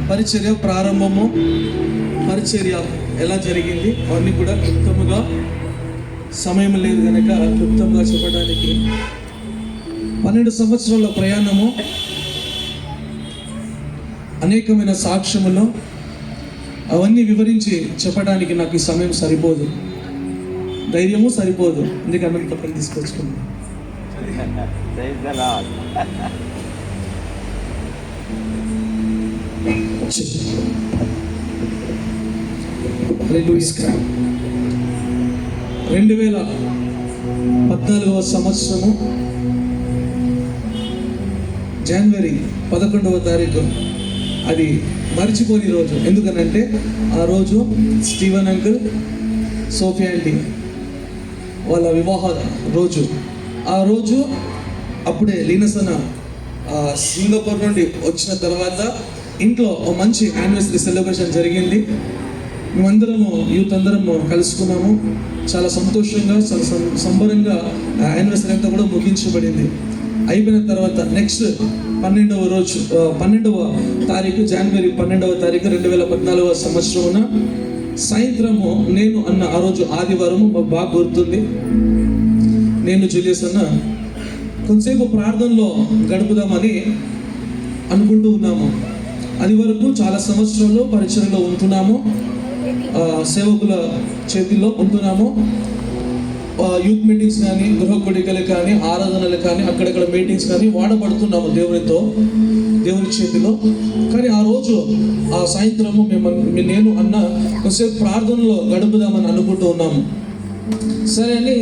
పరిచర్య ప్రారంభము, పరిచర్య ఎలా జరిగింది అవన్నీ కూడా క్లుప్తముగా, సమయం లేదు కనుక క్లుప్తంగా చెప్పడానికి 12 సంవత్సరాల ప్రయాణము, అనేకమైన సాక్ష్యములు, అవన్నీ వివరించి చెప్పడానికి నాకు ఈ సమయం సరిపోదు, ధైర్యము సరిపోదు. ఎందుకంటే పక్కన తీసుకొచ్చుకున్నాను. నమస్కారం. 2014 సంవత్సరము జనవరి 11వ తారీఖు, అది మర్చిపోని రోజు. ఎందుకనంటే ఆ రోజు స్టీవెన్ అంకుల్, సోఫియా ఆంటీ వాళ్ళ వివాహ రోజు. ఆ రోజు అప్పుడే లీనసన సింగపూర్ నుండి వచ్చిన తర్వాత ఇంట్లో ఒక మంచి యానివర్సరీ సెలబ్రేషన్ జరిగింది. మేమందరము యూత్ అందరము కలుసుకున్నాము. చాలా సంతోషంగా, చాలా సంబరంగా యానివర్సరీ అంతా కూడా ముగించబడింది. అయిపోయిన తర్వాత నెక్స్ట్ 12వ తారీఖు, జనవరి 12వ తారీఖు 2014 సంవత్సరమున సాయంత్రము నేను అన్న ఆ రోజు ఆదివారము మాకు బాగా గుర్తుంది. నేను జూలియస్ అన్న కొంతసేపు ప్రార్థనలో గడుపుదామని అనుకుంటూ ఉన్నాము. అది వరకు చాలా సంవత్సరాలు పరిచయంలో ఉంటున్నాము, సేవకుల చేతిలో ఉంటున్నాము. యూత్ మీటింగ్స్ కానీ, గృహ కొడికలు కానీ, ఆరాధనలు కానీ, అక్కడక్కడ మీటింగ్స్ కానీ వాడబడుతున్నాము దేవుని చేతిలో. కానీ ఆ రోజు ఆ సాయంత్రము నేను అన్న కొంతసేపు ప్రార్థనలో గడుపుదామని అనుకుంటూ ఉన్నాము. సరే అని